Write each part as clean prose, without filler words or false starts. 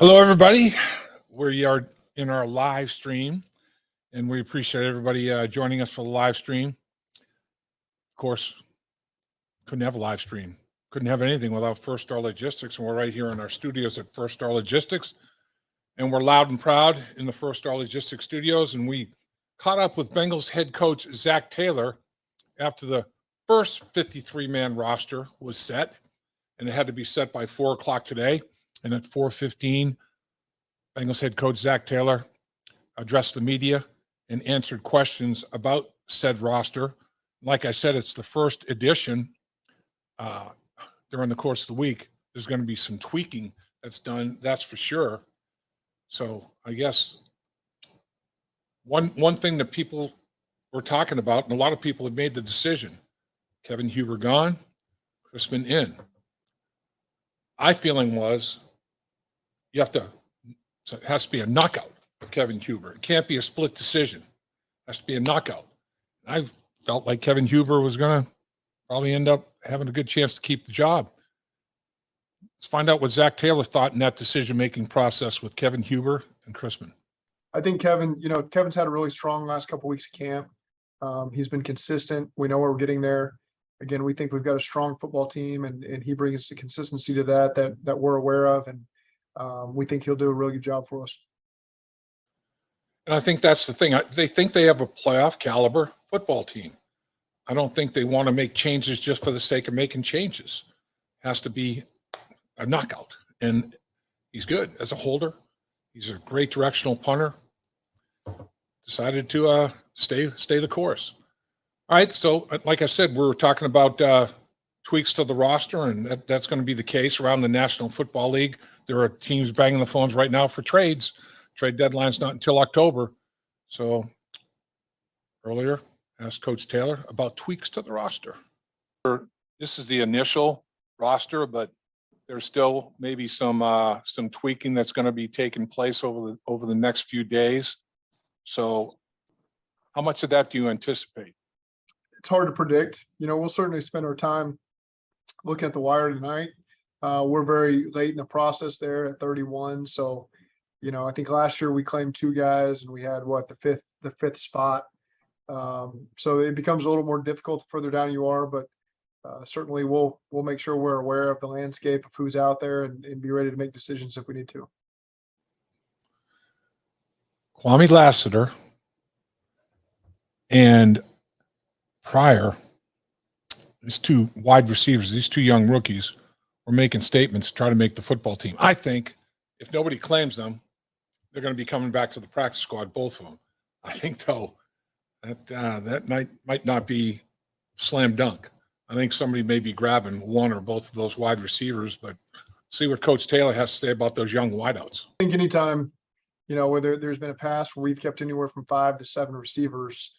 Hello, everybody. We are in our live stream, and we appreciate everybody joining us for the live stream. Of course, couldn't have a live stream, couldn't have anything without First Star Logistics, and we're right here in our studios at First Star Logistics, and we're loud and proud in the First Star Logistics studios, and we caught up with Bengals head coach Zac Taylor after the first 53-man roster was set, and it had to be set by 4 o'clock today. And at 4:15, Bengals head coach Zac Taylor addressed the media and answered questions about said roster. Like I said, it's the first edition. During the course of the week, there's going to be some tweaking that's done, that's for sure. So I guess one thing that people were talking about, and a lot of people have made the decision, Kevin Huber gone, Chrisman in. My feeling was, it has to be a knockout of Kevin Huber. It can't be a split decision. It has to be a knockout. I felt like Kevin Huber was going to probably end up having a good chance to keep the job. Let's find out what Zac Taylor thought in that decision-making process with Kevin Huber and Chrisman. I think Kevin's had a really strong last couple of weeks of camp. He's been consistent. We know we're getting there. Again, we think we've got a strong football team, and he brings the consistency to that we're aware of, and we think he'll do a really good job for us. And I think that's the thing. They think they have a playoff caliber football team. I don't think they want to make changes just for the sake of making changes. It has to be a knockout. And he's good as a holder. He's a great directional punter. Decided to stay the course. All right, so like I said, we're talking about tweaks to the roster, and that's going to be the case around the National Football League. There are teams banging the phones right now for trades. Trade deadline's not until October. So earlier, asked Coach Taylor about tweaks to the roster. This is the initial roster, but there's still maybe some tweaking that's going to be taking place over the next few days. So how much of that do you anticipate? It's hard to predict. We'll certainly spend our time looking at the wire tonight. We're very late in the process there at 31. So, I think last year we claimed 2 guys and we had the fifth spot. So it becomes a little more difficult the further down you are, but certainly we'll make sure we're aware of the landscape of who's out there and be ready to make decisions if we need to. Kwamie Lassiter and Pryor, these 2 wide receivers, these 2 young rookies, were making statements to try to make the football team. I think if nobody claims them, they're going to be coming back to the practice squad, both of them. I think, though, that might not be slam dunk. I think somebody may be grabbing one or both of those wide receivers, but see what Coach Taylor has to say about those young wideouts. I think anytime, whether there's been a past where we've kept anywhere from 5 to 7 receivers,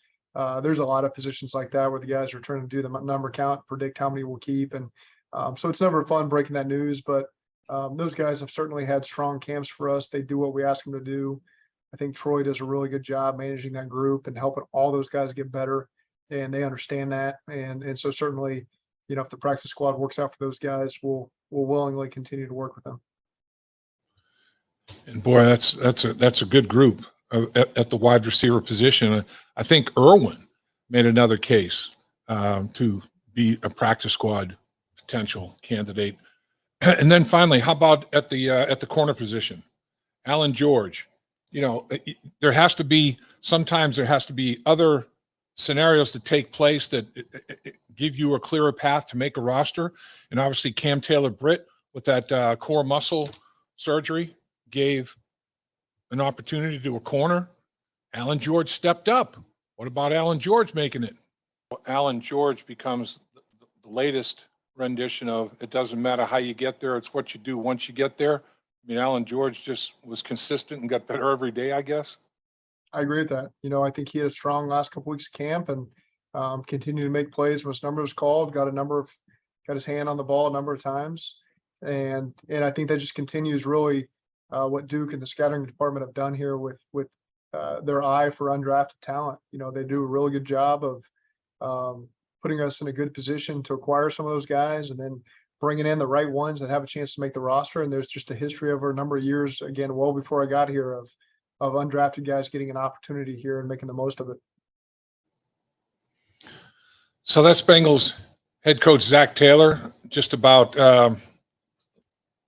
there's a lot of positions like that where the guys are trying to do the number count, predict how many we'll keep. And so it's never fun breaking that news, but those guys have certainly had strong camps for us. They do what we ask them to do. I think Troy does a really good job managing that group and helping all those guys get better, and they understand that. And so certainly, if the practice squad works out for those guys, we'll willingly continue to work with them. And boy, that's a good group at the wide receiver position. I think Irwin made another case to be a practice squad potential candidate. And then finally, how about at the corner position? Allan George. Sometimes there has to be other scenarios that take place that give you a clearer path to make a roster. And obviously Cam Taylor-Britt with that core muscle surgery gave an opportunity to do a corner. Allan George stepped up. What about Allan George making it? Allan George becomes the latest rendition of it doesn't matter how you get there, it's what you do once you get there. I mean, Allan George just was consistent and got better every day, I guess. I agree with that. I think he had a strong last couple weeks of camp and continued to make plays when his number was called, got his hand on the ball a number of times. And I think that just continues really what Duke and the scouting department have done here with their eye for undrafted talent. They do a really good job of putting us in a good position to acquire some of those guys and then bringing in the right ones that have a chance to make the roster. And there's just a history over a number of years, again, well before I got here, of undrafted guys getting an opportunity here and making the most of it. So that's Bengals head coach Zac Taylor. Just about a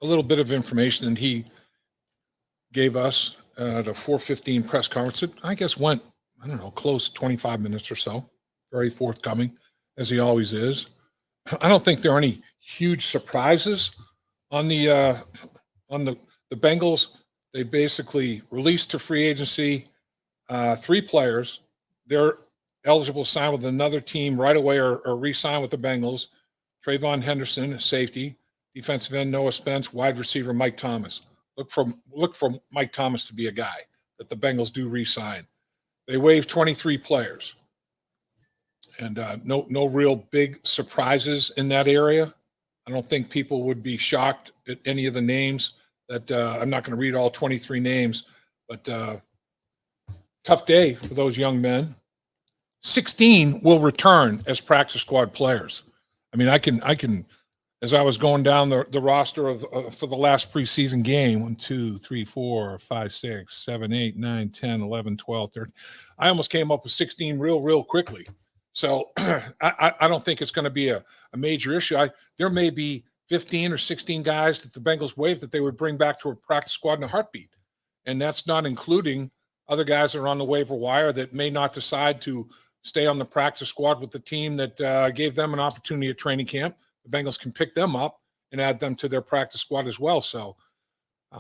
little bit of information that he gave us at a 4:15 press conference. It, I guess, went, I don't know, close to 25 minutes or so. Very forthcoming, as he always is. I don't think there are any huge surprises on the Bengals. They basically released to free agency 3 players. They're eligible to sign with another team right away or re-sign with the Bengals. Trayvon Henderson, safety. Defensive end Noah Spence. Wide receiver Mike Thomas. Look for Mike Thomas to be a guy that the Bengals do re-sign. They waived 23 players. And no real big surprises in that area. I don't think people would be shocked at any of the names that I'm not going to read all 23 names, but tough day for those young men. 16 will return as practice squad players. I mean, I can, as I was going down the roster of for the last preseason game, 1, 2, 3, 4, 5, 6, 7, 8, 9, 10, 11, 12, 13. I almost came up with 16 real quickly. So I don't think it's going to be a major issue. There may be 15 or 16 guys that the Bengals waived that they would bring back to a practice squad in a heartbeat. And that's not including other guys that are on the waiver wire that may not decide to stay on the practice squad with the team that gave them an opportunity at training camp. The Bengals can pick them up and add them to their practice squad as well. So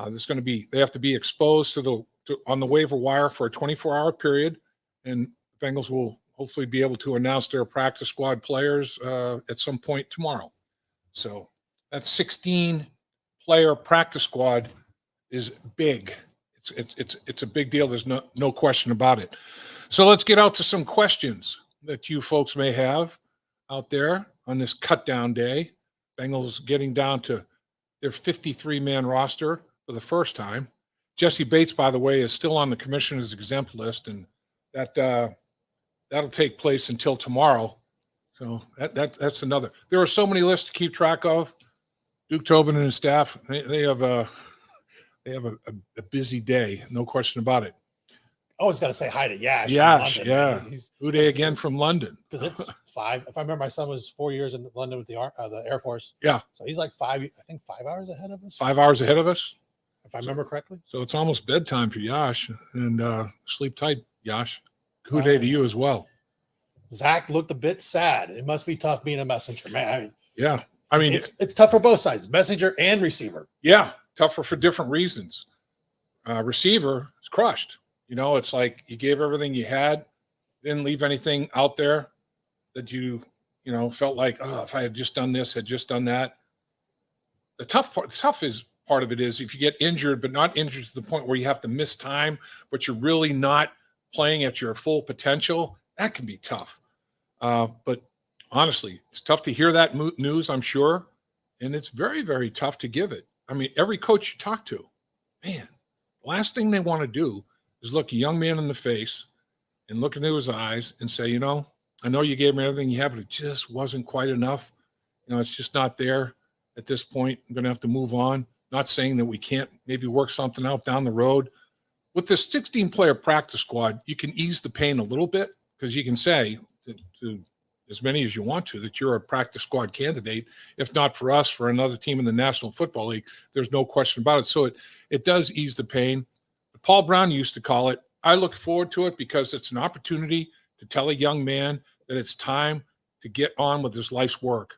there's going to be, they have to be exposed on the waiver wire for a 24-hour period, and the Bengals will hopefully be able to announce their practice squad players at some point tomorrow. So that 16-player practice squad is big. It's a big deal. There's no question about it. So let's get out to some questions that you folks may have out there on this cutdown day. Bengals getting down to their 53-man roster for the first time. Jesse Bates, by the way, is still on the commissioner's exempt list, and that'll take place until tomorrow. So that's another. There are so many lists to keep track of. Duke Tobin and his staff, they have a busy day, no question about it. Always got to say hi to Yash. Yash, London, yeah. Uday again from London. Because it's 5. If I remember, my son was 4 years in London with the Air Force. Yeah. So he's like 5 hours ahead of us. 5 hours ahead of us, if I remember correctly. So it's almost bedtime for Yash, and sleep tight, Yash. Good day to you as well. Zach looked a bit sad. It must be tough being a messenger, man. Yeah. I mean, it's tough for both sides, messenger and receiver. Yeah, tougher for different reasons. Receiver is crushed. You know, it's like you gave everything you had, didn't leave anything out there that you felt like, oh, if I had just done this, had just done that. The tough part of it is if you get injured, but not injured to the point where you have to miss time, but you're really not playing at your full potential, that can be tough. But honestly, it's tough to hear that news, I'm sure. And it's very, very tough to give it. I mean, every coach you talk to, man, the last thing they want to do is look a young man in the face and look into his eyes and say, I know you gave me everything you had, but it just wasn't quite enough. It's just not there at this point. I'm going to have to move on. Not saying that we can't maybe work something out down the road. With this 16-player practice squad, you can ease the pain a little bit because you can say to as many as you want to that you're a practice squad candidate. If not for us, for another team in the National Football League, there's no question about it. So it does ease the pain. Paul Brown used to call it, I look forward to it because it's an opportunity to tell a young man that it's time to get on with his life's work.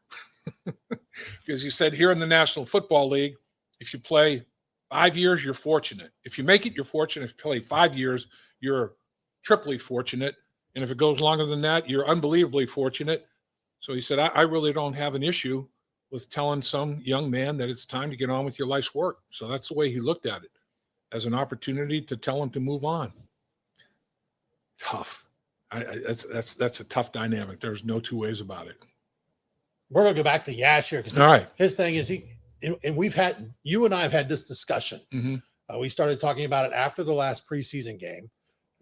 Because he said here in the National Football League, if you play 5 years, you're fortunate. If you make it, you're fortunate. If you play 5 years, you're triply fortunate. And if it goes longer than that, you're unbelievably fortunate. So he said, I really don't have an issue with telling some young man that it's time to get on with your life's work. So that's the way he looked at it, as an opportunity to tell him to move on. Tough. That's a tough dynamic. There's no two ways about it. We're going to go back to Yash here because all right. His thing is and you and I have had this discussion. Mm-hmm. We started talking about it after the last preseason game.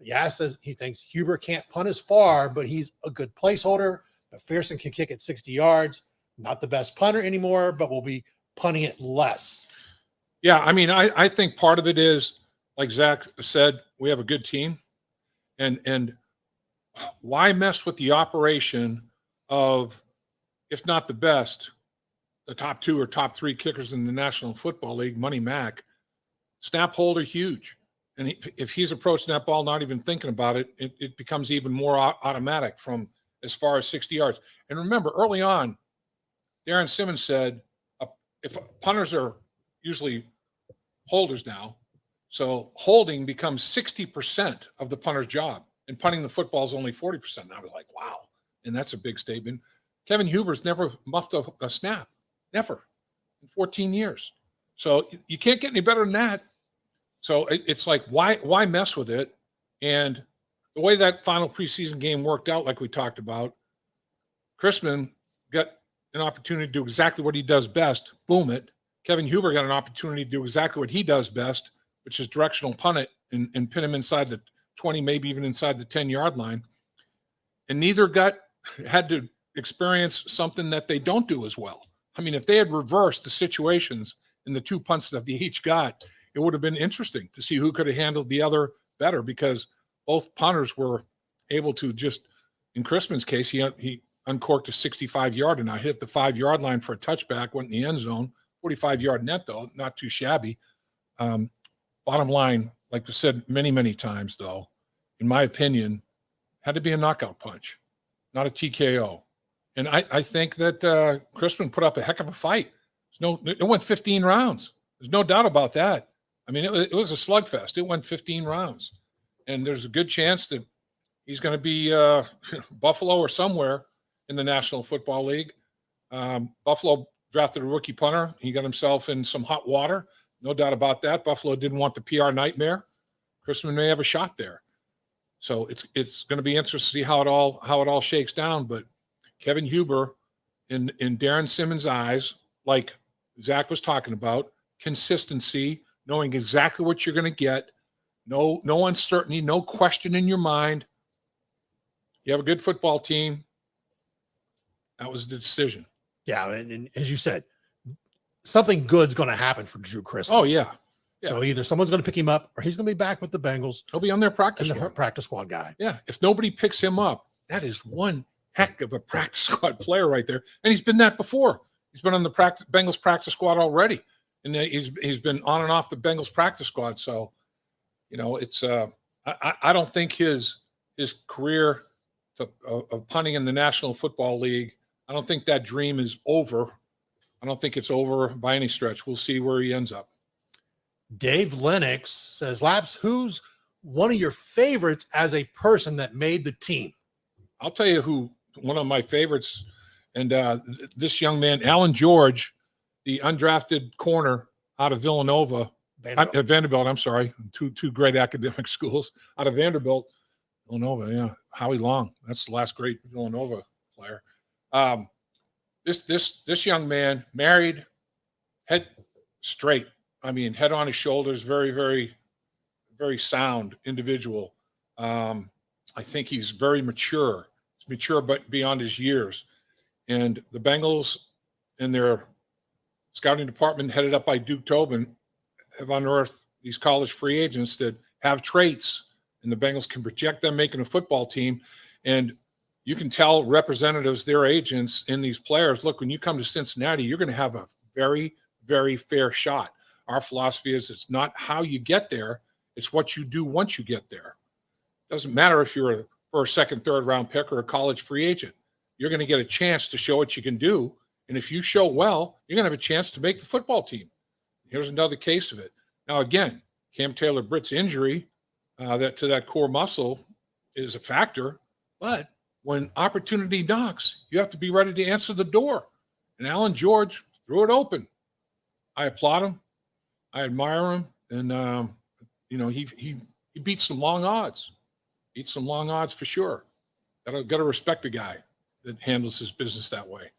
Yash says he thinks Huber can't punt as far, but he's a good placeholder. McPherson can kick at 60 yards. not the best punter anymore, but will be punting it less. Yeah, I mean, I think part of it is, like Zach said, we have a good team. And why mess with the operation of, if not the best, the top 2 or top 3 kickers in the National Football League, Money Mac, snap holder huge. And if he's approaching that ball, not even thinking about it, it becomes even more automatic from as far as 60 yards. And remember, early on, Darren Simmons said, if punters are usually holders now, so holding becomes 60% of the punter's job, and punting the football is only 40%. And I was like, wow. And that's a big statement. Kevin Huber's never muffed a snap, never, in 14 years. So you can't get any better than that. So it's like, why mess with it? And the way that final preseason game worked out, like we talked about, Chrisman got an opportunity to do exactly what he does best, boom it. Kevin Huber got an opportunity to do exactly what he does best, which is directional punt it and pin him inside the 20, maybe even inside the 10-yard line. And neither had to experience something that they don't do as well. I mean, if they had reversed the situations in the 2 punts that they each got, it would have been interesting to see who could have handled the other better, because both punters were able to just, in Chrisman's case, he uncorked a 65-yard and I hit the 5-yard line for a touchback, went in the end zone, 45-yard net, though, not too shabby. Bottom line, like I said many, many times, though, in my opinion, had to be a knockout punch, not a TKO. And I think that Chrisman put up a heck of a fight. It went 15 rounds. There's no doubt about that. I mean, it was a slugfest. It went 15 rounds. And there's a good chance that he's going to be Buffalo or somewhere in the National Football League. Buffalo drafted a rookie punter. He got himself in some hot water. No doubt about that. Buffalo didn't want the PR nightmare. Chrisman may have a shot there. So it's going to be interesting to see how it all shakes down. But Kevin Huber, in Darren Simmons' eyes, like Zach was talking about, consistency, knowing exactly what you're going to get, no uncertainty, no question in your mind. You have a good football team. That was the decision. Yeah, and as you said, something good's going to happen for Drue Chrisman. Oh, yeah. So either someone's going to pick him up or he's going to be back with the Bengals. He'll be on their practice and the squad. practice squad guy. Yeah. If nobody picks him up, that is one heck of a practice squad player right there. And he's been that before. He's been on the Bengals practice squad already. And he's been on and off the Bengals practice squad. So, it's I don't think his career of punting in the National Football League, I don't think that dream is over. I don't think it's over by any stretch. We'll see where he ends up. Dave Lennox says, Laps, who's one of your favorites as a person that made the team? I'll tell you who one of my favorites, and this young man, Allan George, the undrafted corner out of Vanderbilt, I'm sorry, two great academic schools out of Villanova, yeah, Howie Long, that's the last great Villanova player. This young man, married, head straight, head on his shoulders, very, very, very sound individual. I think he's very mature. He's mature, but beyond his years. And the Bengals and their scouting department, headed up by Duke Tobin, have unearthed these college free agents that have traits, and the Bengals can project them making a football team. And you can tell representatives, their agents, and these players, look, when you come to Cincinnati, you're going to have a very, very fair shot. Our philosophy is it's not how you get there, it's what you do once you get there. Doesn't matter if you're a first, second, third round pick or a college free agent. You're going to get a chance to show what you can do. And if you show well, you're going to have a chance to make the football team. Here's another case of it. Now, again, Cam Taylor-Britt's injury to that core muscle is a factor. But when opportunity knocks, you have to be ready to answer the door. And Allan George threw it open. I applaud him. I admire him. And, he beat some long odds. Beat some long odds for sure. Got to respect a guy that handles his business that way.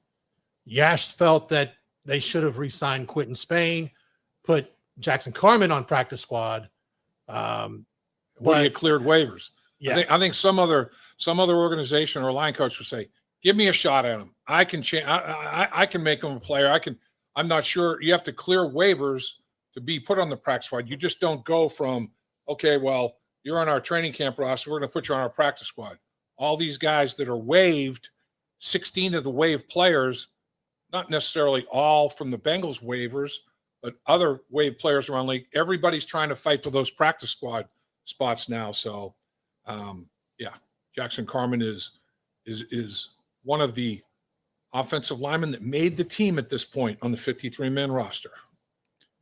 Yash felt that they should have re-signed Quentin Spain, put Jackson Carman on practice squad. But he had cleared waivers. Yeah. I think some other organization or line coach would say, Give me a shot at him. I can change. I can make him a player. I'm not sure. You have to clear waivers to be put on the practice squad. You just don't go from, okay, well, you're on our training camp roster. We're going to put you on our practice squad. All these guys that are waived, 16 of the waived players, not necessarily all from the Bengals waivers, but other waived players around the league. Everybody's trying to fight for those practice squad spots now. So, yeah, Jackson Carman is one of the offensive linemen that made the team at this point on the 53-man roster.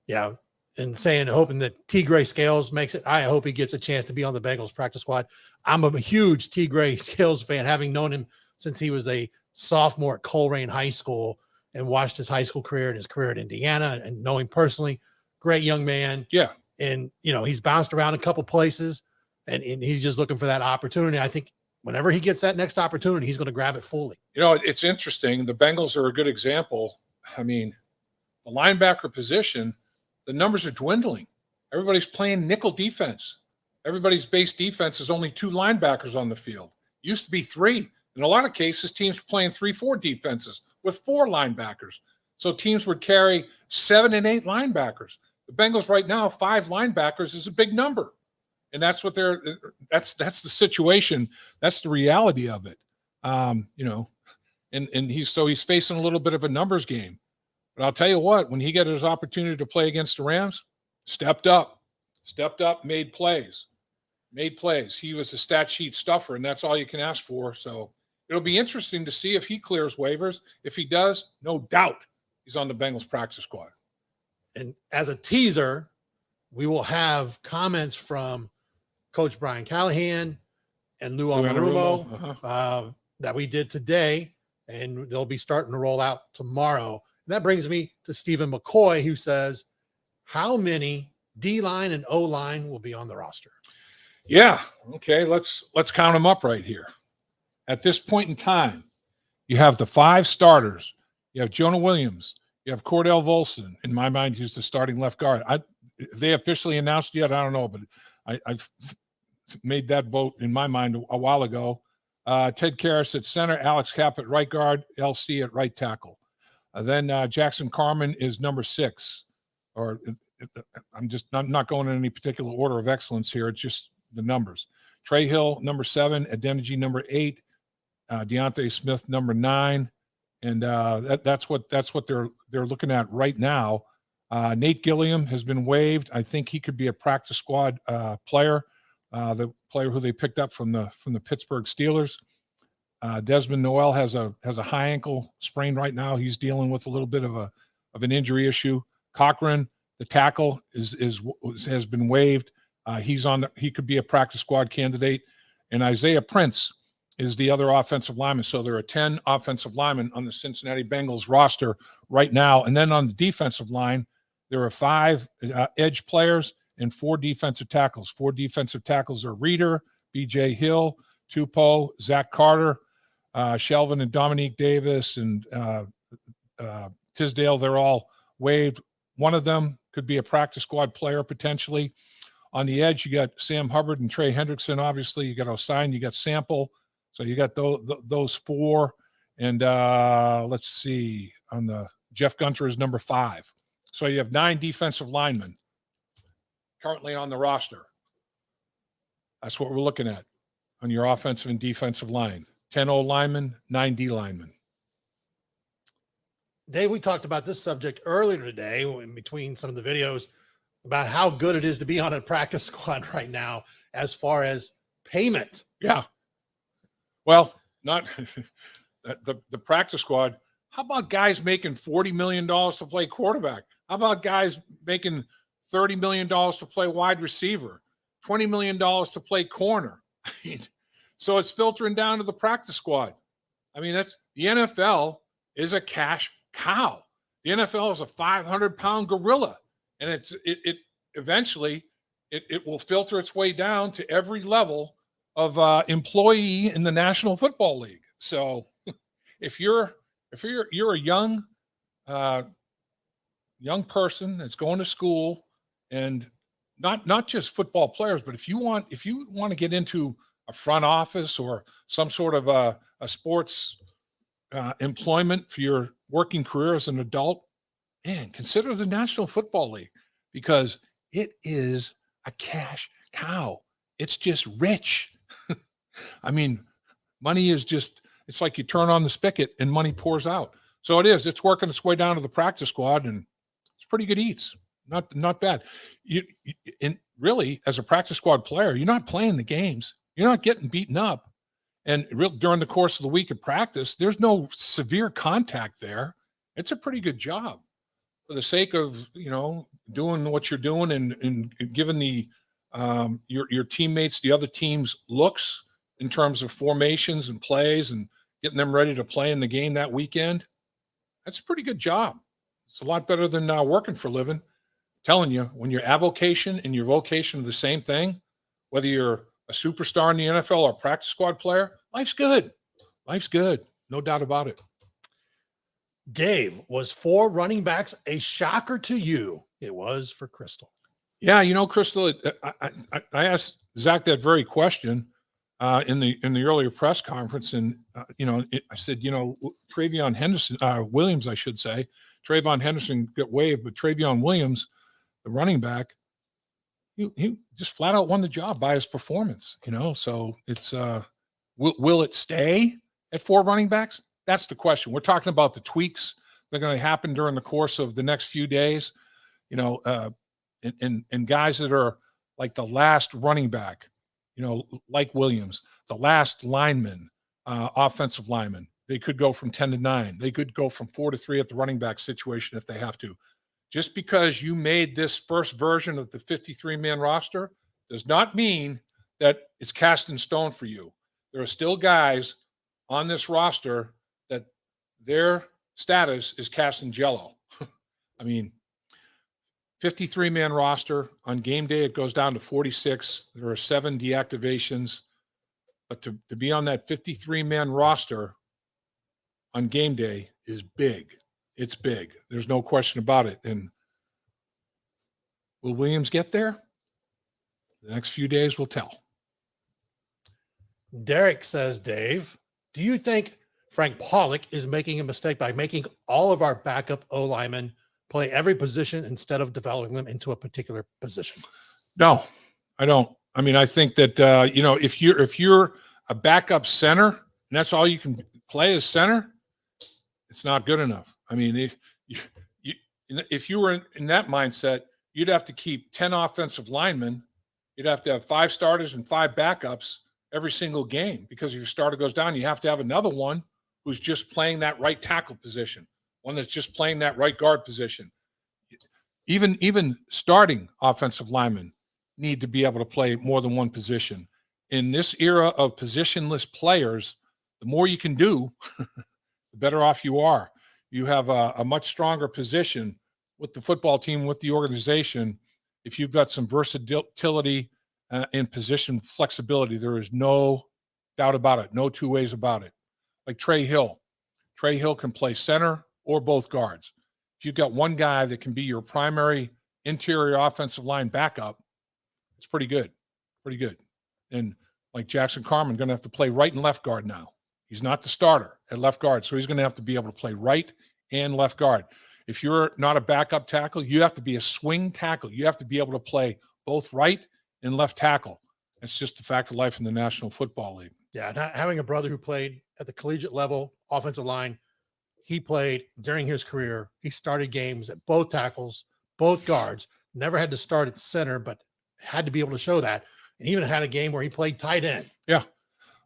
Yeah. And hoping that T. Gray Scales makes it. I hope he gets a chance to be on the Bengals practice squad. I'm a huge T. Gray Scales fan, having known him since he was a sophomore at Coleraine High School and watched his high school career and his career at Indiana and know him personally. Great young man. Yeah. And, he's bounced around a couple places and he's just looking for that opportunity. I think whenever he gets that next opportunity, he's going to grab it fully. It's interesting. The Bengals are a good example. I mean, the linebacker position, the numbers are dwindling. Everybody's playing nickel defense. Everybody's base defense is only 2 linebackers on the field. Used to be 3. In a lot of cases, teams were playing 3-4 defenses with 4 linebackers. So teams would carry 7 and 8 linebackers. The Bengals right now, 5 linebackers is a big number. And that's what that's the situation. That's the reality of it. And he's facing a little bit of a numbers game. But I'll tell you what, when he got his opportunity to play against the Rams, stepped up, made plays. He was a stat sheet stuffer, and that's all you can ask for. So it'll be interesting to see if he clears waivers. If he does, no doubt he's on the Bengals practice squad. And as a teaser, we will have comments from Coach Brian Callahan and Lou Anarumo that we did today, and they'll be starting to roll out tomorrow. And that brings me to Stephen McCoy, who says, how many D-line and O-line will be on the roster? Yeah. Okay. Let's count them up right here. At this point in time, you have the 5 starters. You have Jonah Williams. You have Cordell Volson. In my mind, he's the starting left guard. If they officially announced yet, I don't know, but I've made that vote in my mind a while ago. Ted Karras at center, Alex Kapp at right guard, LC at right tackle. Then Jackson Carman is number 6. Or I'm just not going in any particular order of excellence here. It's just the numbers. Trey Hill, number 7. Adeniji, number 8. Deontay Smith, number 9. And that's what they're looking at right now. Nate Gilliam has been waived. I think he could be a practice squad player, the player who they picked up from the Pittsburgh Steelers. Desmond Noel has a high ankle sprain right now. He's dealing with a little bit of an injury issue. Cochran, the tackle, has been waived. He could be a practice squad candidate. And Isaiah Prince is the other offensive lineman. So there are 10 offensive linemen on the Cincinnati Bengals roster right now. And then on the defensive line, there are 5 edge players and 4 defensive tackles. 4 defensive tackles are Reeder, B.J. Hill, Tupou, Zach Carter, Shelvin and Dominique Davis, and Tisdale. They're all waived. One of them could be a practice squad player potentially. On the edge, you got Sam Hubbard and Trey Hendrickson. Obviously, you got Osine, you got Sample. So you got those 4. And let's see, on the Jeff Gunter is number 5. So you have 9 defensive linemen currently on the roster. That's what we're looking at on your offensive and defensive line. 10 O linemen, 9 D linemen. Dave, we talked about this subject earlier today in between some of the videos about how good it is to be on a practice squad right now as far as payment. Yeah. Well, not the practice squad. How about guys making $40 million to play quarterback? How about guys making $30 million to play wide receiver, $20 million to play corner? I mean, so it's filtering down to the practice squad. I mean, that's the NFL is a cash cow. The NFL is a 500-pound gorilla, and it eventually will filter its way down to every level of employee in the National Football League. So if you're a young person that's going to school, and not just football players, but if you want to get into a front office or some sort of a sports employment, for your working career as an adult, man, consider the National Football League, because it is a cash cow. It's just rich. I mean, money is just, it's like you turn on the spigot and money pours out. So it is. It's working its way down to the practice squad, and it's pretty good eats. Not bad. And really, as a practice squad player, you're not playing the games. You're not getting beaten up. And during the course of the week of practice, there's no severe contact there. It's a pretty good job for the sake of, doing what you're doing and giving the your teammates, the other team's looks in terms of formations and plays and getting them ready to play in the game that weekend. That's a pretty good job. It's a lot better than working for a living. Telling you, when your avocation and your vocation are the same thing, whether you're a superstar in the NFL or a practice squad player, life's good. Life's good. No doubt about it. Dave, was 4 running backs a shocker to you? It was for Crystal. Yeah, Crystal, I asked Zach that very question in the earlier press conference, and I said, Travion Henderson, Williams, I should say, Trayvon Henderson got waived, but Travion Williams, the running back, he just flat out won the job by his performance. So it's will it stay at 4 running backs? That's the question. We're talking about the tweaks that are going to happen during the course of the next few days. And guys that are like the last running back, like Williams, the last lineman, offensive lineman. They could go from 10 to 9. They could go from 4 to 3 at the running back situation if they have to. Just because you made this first version of the 53-man roster does not mean that it's cast in stone for you. There are still guys on this roster that their status is cast in jello. I mean, 53-man roster. On game day, it goes down to 46. There are 7 deactivations. But to be on that 53-man roster on game day is big. It's big. There's no question about it. And will Williams get there? The next few days will tell. Derek says, Dave, do you think Frank Pollock is making a mistake by making all of our backup O-linemen play every position instead of developing them into a particular position? No, I don't. I mean, I think that, if you're a backup center and that's all you can play as center, it's not good enough. I mean, if you were in that mindset, you'd have to keep 10 offensive linemen. You'd have to have 5 starters and 5 backups every single game, because if your starter goes down, you have to have another one who's just playing that right tackle position, one that's just playing that right guard position. Even starting offensive linemen need to be able to play more than one position. In this era of positionless players, the more you can do, the better off you are. You have a much stronger position with the football team, with the organization, if you've got some versatility and position flexibility. There is no doubt about it, no 2 ways about it. Like Trey Hill. Trey Hill can play center or both guards. If you've got one guy that can be your primary interior offensive line backup, it's pretty good. Pretty good. And like Jackson Carman, going to have to play right and left guard now. He's not the starter at left guard, so he's going to have to be able to play right and left guard. If you're not a backup tackle, you have to be a swing tackle. You have to be able to play both right and left tackle. It's just the fact of life in the National Football League. Yeah, and having a brother who played at the collegiate level, offensive line, he played during his career. He started games at both tackles, both guards, never had to start at center, but had to be able to show that. And even had a game where he played tight end. Yeah.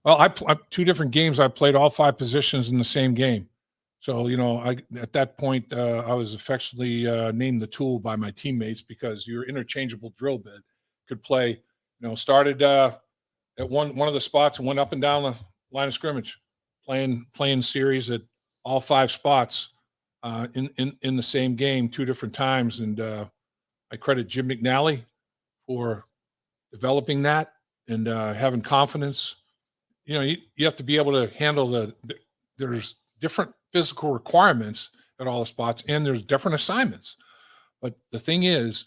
Well, I 2 different games, I played all 5 positions in the same game. So, at that point, I was affectionately named the tool by my teammates, because your interchangeable drill bit could play, started at one of the spots and went up and down the line of scrimmage, playing series at all 5 spots in the same game 2 different times. And I credit Jim McNally for developing that and having confidence. You have to be able to handle there's different physical requirements at all the spots, and there's different assignments. But the thing is,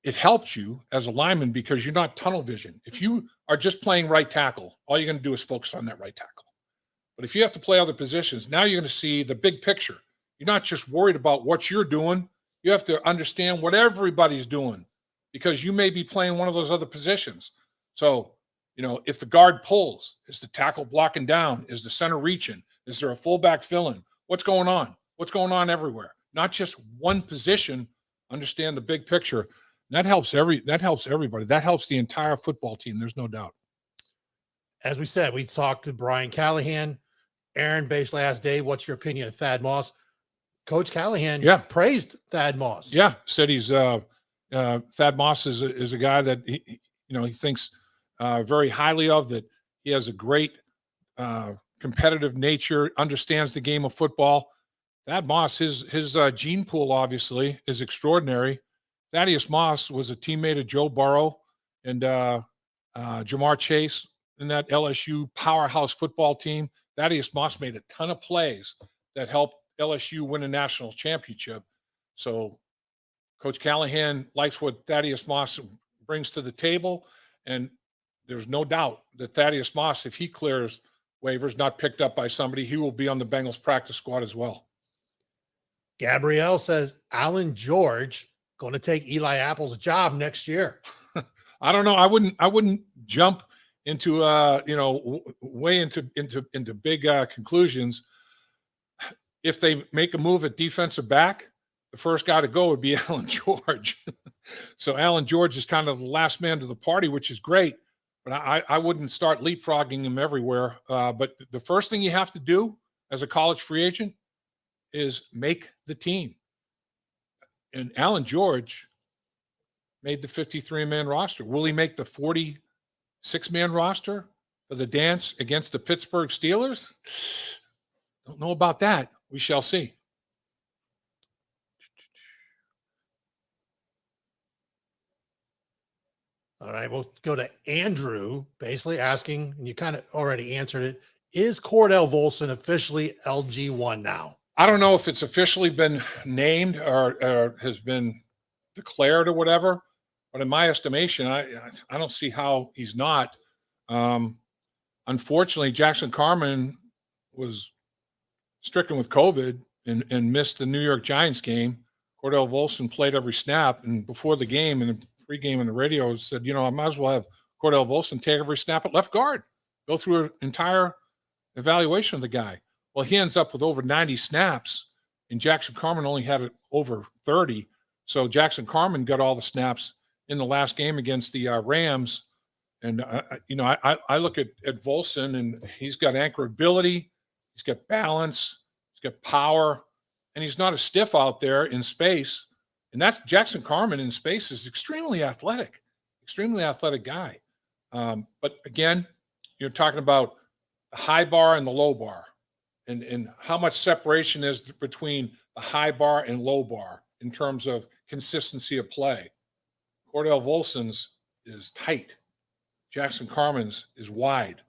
it helps you as a lineman because you're not tunnel vision. If you are just playing right tackle, all you're going to do is focus on that right tackle. But if you have to play other positions, now you're going to see the big picture. You're not just worried about what you're doing. You have to understand what everybody's doing because you may be playing one of those other positions. So, if the guard pulls, is the tackle blocking down? Is the center reaching? Is there a fullback filling? What's going on? What's going on everywhere? Not just one position. Understand the big picture. That helps everybody. That helps the entire football team. There's no doubt. As we said, we talked to Brian Callahan. Aaron basically asked Dave, what's your opinion of Thad Moss? Coach Callahan praised Thad Moss. Yeah, said he's Thad Moss is a guy that he thinks very highly of, that he has a great competitive nature, understands the game of football. Thad Moss, his gene pool obviously is extraordinary. Thaddeus Moss was a teammate of Joe Burrow and Jamar Chase in that LSU powerhouse football team. Thaddeus Moss made a ton of plays that helped LSU win a national championship. So Coach Callahan likes what Thaddeus Moss brings to the table, and there's no doubt that Thaddeus Moss, if he clears waivers, not picked up by somebody, he will be on the Bengals practice squad as well. Gabrielle says Allan George going to take Eli Apple's job next year. I don't know. I wouldn't jump into way into big conclusions. If they make a move at defensive back, the first guy to go would be Allan George. So Allan George is kind of the last man to the party, which is great. But I wouldn't start leapfrogging him everywhere. But the first thing you have to do as a college free agent is make the team. And Allan George made the 53-man roster. Will he make the 46-man roster for the dance against the Pittsburgh Steelers? Don't know about that. We shall see. All right, we'll go to Andrew, basically asking, and you kind of already answered it, is Cordell Volson officially LG1 now? I don't know if it's officially been named or has been declared or whatever, but in my estimation, I don't see how he's not. Unfortunately, Jackson Carman was stricken with COVID and missed the New York Giants game. Cordell Volson played every snap, and before the game and the pregame on the radio said, I might as well have Cordell Volson take every snap at left guard, go through an entire evaluation of the guy. Well, he ends up with over 90 snaps, and Jackson Carman only had over 30. So Jackson Carman got all the snaps in the last game against the Rams. And, I look at Volson, and he's got anchorability, he's got balance, he's got power, and he's not a stiff out there in space. And that's Jackson Carman in space is extremely athletic guy. But again, you're talking about the high bar and the low bar. And how much separation is between the high bar and low bar in terms of consistency of play. Cordell Volson's is tight. Jackson Carman's is wide.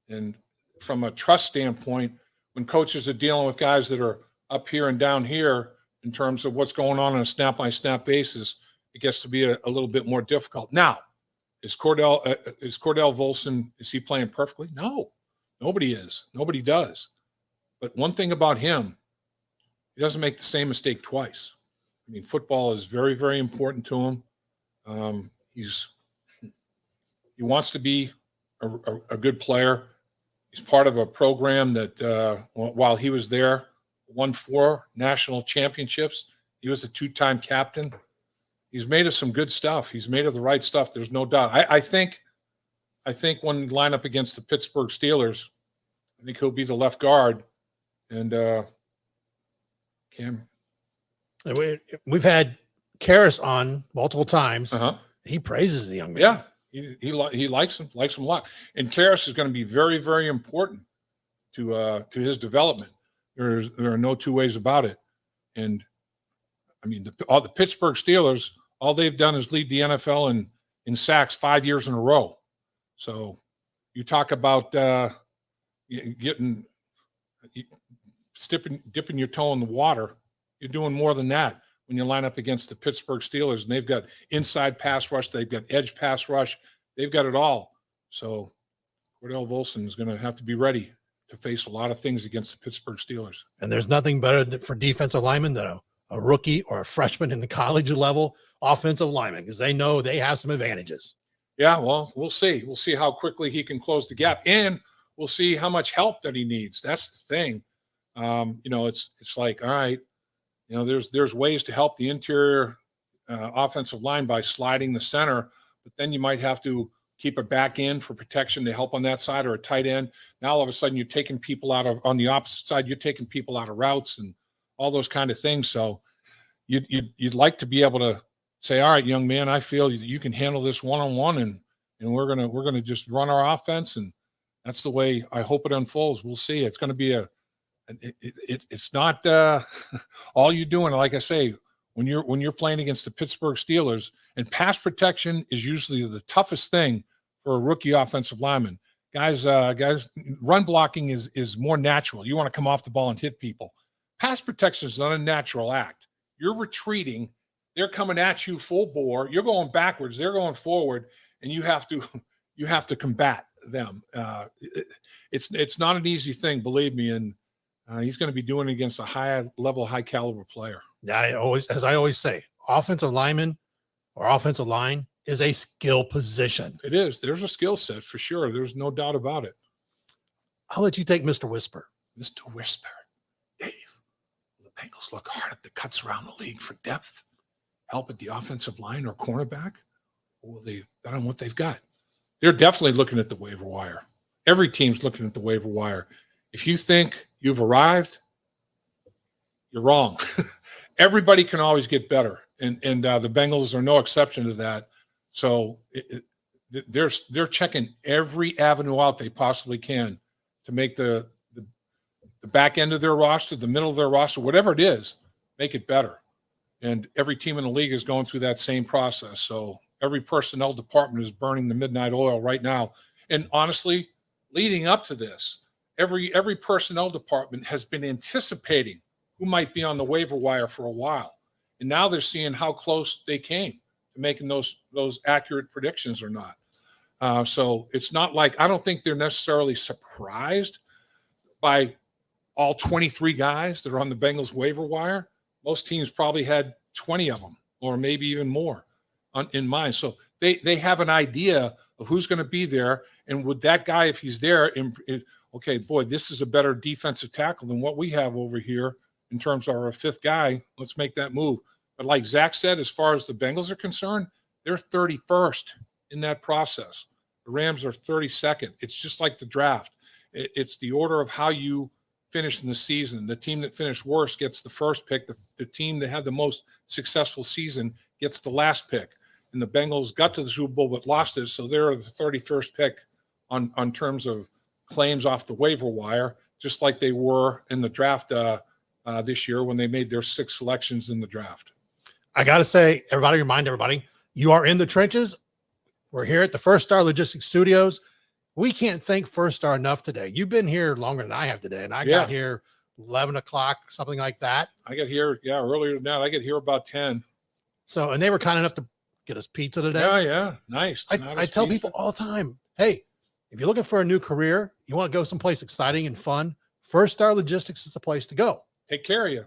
And from a trust standpoint, when coaches are dealing with guys that are up here and down here in terms of what's going on a snap-by-snap basis, it gets to be a little bit more difficult. Now, is Cordell Volson, is he playing perfectly? No, nobody is. Nobody does. But one thing about him, he doesn't make the same mistake twice. I mean, football is very, very important to him. He wants to be a good player. He's part of a program that, while he was there, won 4 national championships. He was the 2-time captain. He's made of some good stuff. He's made of the right stuff. There's no doubt. I think when we line up against the Pittsburgh Steelers, I think he'll be the left guard. And Cam, we've had Karras on multiple times. He praises the young man. Yeah, he likes him a lot. And Karras is going to be very, very important to his development. There are no two ways about it. And I mean, all the Pittsburgh Steelers, all they've done is lead the NFL in sacks 5 years in a row. So you talk about dipping your toe in the water. You're doing more than that when you line up against the Pittsburgh Steelers, and they've got inside pass rush, they've got edge pass rush, they've got it all. So Cordell Volson is going to have to be ready to face a lot of things against the Pittsburgh Steelers. And there's nothing better for defensive linemen than a rookie or a freshman in the college level offensive lineman, because they know they have some advantages. Yeah, well, we'll see. We'll see how quickly he can close the gap, and we'll see how much help that he needs. That's the thing. It's like, all right, there's ways to help the interior offensive line by sliding the center, but then you might have to keep a back end for protection to help on that side, or a tight end. Now all of a sudden you're taking people out of, on the opposite side, you're taking people out of routes and all those kind of things. So you'd like to be able to say, all right, young man, I feel you can handle this one-on-one, and we're gonna just run our offense, and that's the way I hope it unfolds. We'll see. It's going to be it's not all you're doing. Like I say, when you're playing against the Pittsburgh Steelers, and pass protection is usually the toughest thing for a rookie offensive lineman. Guys, run blocking is more natural. You want to come off the ball and hit people. Pass protection is not a natural act. You're retreating. They're coming at you full bore. You're going backwards. They're going forward, and you have to combat them. It's not an easy thing, believe me. And he's going to be doing it against a high caliber player. Yeah, as I always say, offensive lineman or offensive line is a skill position. It is. There's a skill set for sure. There's no doubt about it. I'll let you take Mr. Whisper. Mr. Whisper, Dave. The Bengals look hard at the cuts around the league for depth, help at the offensive line or cornerback. Or will they bet on what they've got? They're definitely looking at the waiver wire. Every team's looking at the waiver wire. If you think you've arrived, you're wrong. Everybody can always get better, and the Bengals are no exception to that. So they're checking every avenue out they possibly can to make the back end of their roster, the middle of their roster, whatever it is, make it better. And every team in the league is going through that same process. So every personnel department is burning the midnight oil right now. And honestly, leading up to this, every personnel department has been anticipating who might be on the waiver wire for a while. And now they're seeing how close they came to making those accurate predictions or not. So it's not like, I don't think they're necessarily surprised by all 23 guys that are on the Bengals waiver wire. Most teams probably had 20 of them, or maybe even more in mind. So they have an idea of who's going to be there. And would that guy, if he's there, okay, boy, this is a better defensive tackle than what we have over here in terms of our fifth guy. Let's make that move. But like Zach said, as far as the Bengals are concerned, they're 31st in that process. The Rams are 32nd. It's just like the draft. It's the order of how you finish in the season. The team that finished worst gets the first pick. The team that had the most successful season gets the last pick. And the Bengals got to the Super Bowl but lost it, so they're the 31st pick on terms of claims off the waiver wire, just like they were in the draft this year when they made their 6 selections in the draft. I got to say, remind everybody, you are in the trenches. We're here at the First Star Logistics Studios. We can't thank First Star enough today. You've been here longer than I have today, and I got here 11 o'clock, something like that. I got here, earlier than that. I got here about 10. So, and they were kind enough to get us pizza today. Yeah, nice. I tell people all the time, hey, if you're looking for a new career, you want to go someplace exciting and fun, First Star Logistics is the place to go. Take care of you.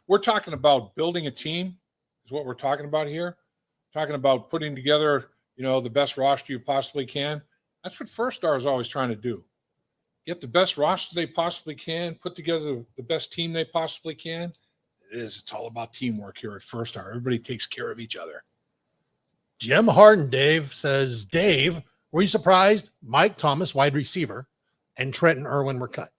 We're talking about building a team is what we're talking about here. Talking about putting together, the best roster you possibly can. That's what First Star is always trying to do. Get the best roster they possibly can, put together the best team they possibly can. It's all about teamwork here at First Star. Everybody takes care of each other. Jim Harden, Dave says, Dave, were you surprised Mike Thomas, wide receiver, and Trenton Irwin were cut?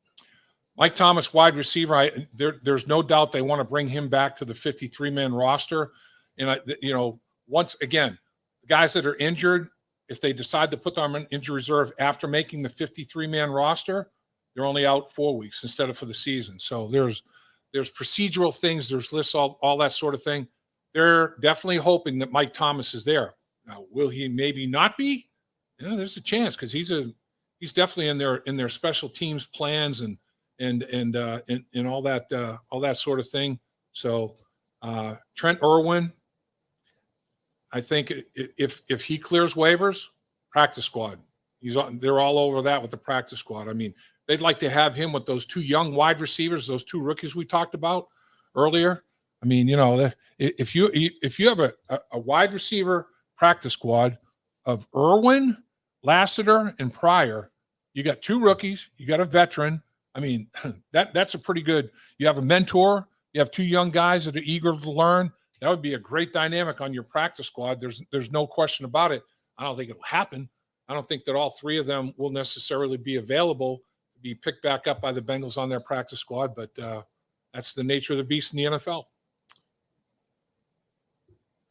Mike Thomas, wide receiver, there's no doubt they want to bring him back to the 53-man roster. And, once again, the guys that are injured, if they decide to put them on injury reserve after making the 53-man roster, they're only out 4 weeks instead of for the season. So there's procedural things, there's lists, all that sort of thing. They're definitely hoping that Mike Thomas is there. Now, will he maybe not be? There's a chance because he's definitely in their special teams plans and all that sort of thing. So Trent Irwin, I think if he clears waivers, practice squad. They're all over that with the practice squad. I mean, they'd like to have him with those 2 young wide receivers, those 2 rookies we talked about earlier. I mean, if you have a wide receiver practice squad of Irwin, Lassiter, and Pryor, you got 2 rookies, you got a veteran. I mean, that's a pretty good. You have a mentor, you have 2 young guys that are eager to learn. That would be a great dynamic on your practice squad. There's no question about it. I don't think it'll happen. I don't think that all 3 of them will necessarily be available to be picked back up by the Bengals on their practice squad, but that's the nature of the beast in the NFL.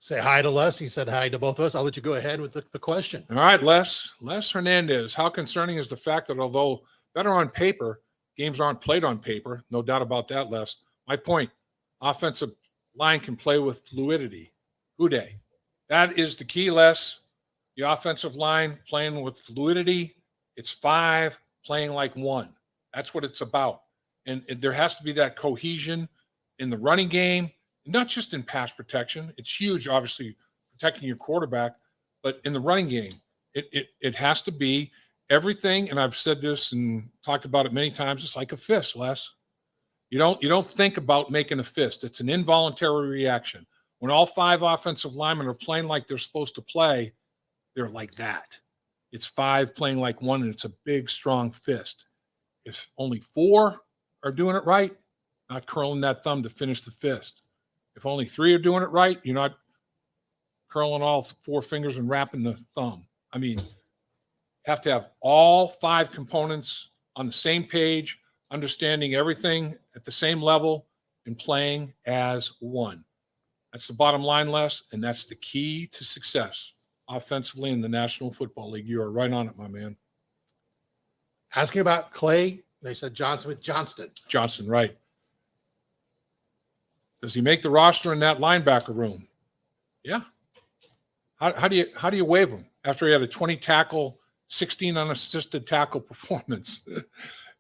Say hi to Les. He said hi to both of us. I'll let you go ahead with the question. All right, Les Hernandez. How concerning is the fact that although better on paper, games aren't played on paper? No doubt about that, Les. My point, offensive line can play with fluidity. Houday. That is the key, Les. The offensive line playing with fluidity. It's 5 playing like 1. That's what it's about. And there has to be that cohesion in the running game, not just in pass protection. It's huge, obviously, protecting your quarterback, but in the running game, it has to be everything. And I've said this and talked about it many times. It's like a fist, Les. You don't think about making a fist. It's an involuntary reaction. When all 5 offensive linemen are playing like they're supposed to play, they're like that. It's 5 playing like 1, and it's a big, strong fist. If only 4 are doing it right, not curling that thumb to finish the fist. If only 3 are doing it right, you're not curling all 4 fingers and wrapping the thumb. I mean, have to have all 5 components on the same page, understanding everything at the same level, and playing as one. That's the bottom line, Les, and that's the key to success offensively in the National Football League. You are right on it, my man. Asking about Clay, they said Johnson with Johnston. Johnson, right. Does he make the roster in that linebacker room? Yeah. How do you waive him after he had a 20 tackle, 16 unassisted tackle performance?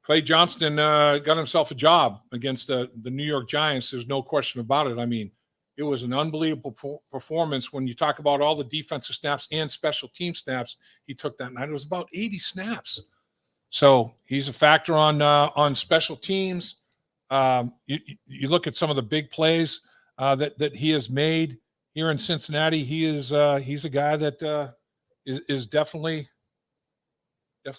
Clay Johnston got himself a job against the New York Giants. There's no question about it. I mean, it was an unbelievable performance when you talk about all the defensive snaps and special team snaps he took that night. It was about 80 snaps. So he's a factor on special teams. You look at some of the big plays that he has made here in Cincinnati. He's a guy that is definitely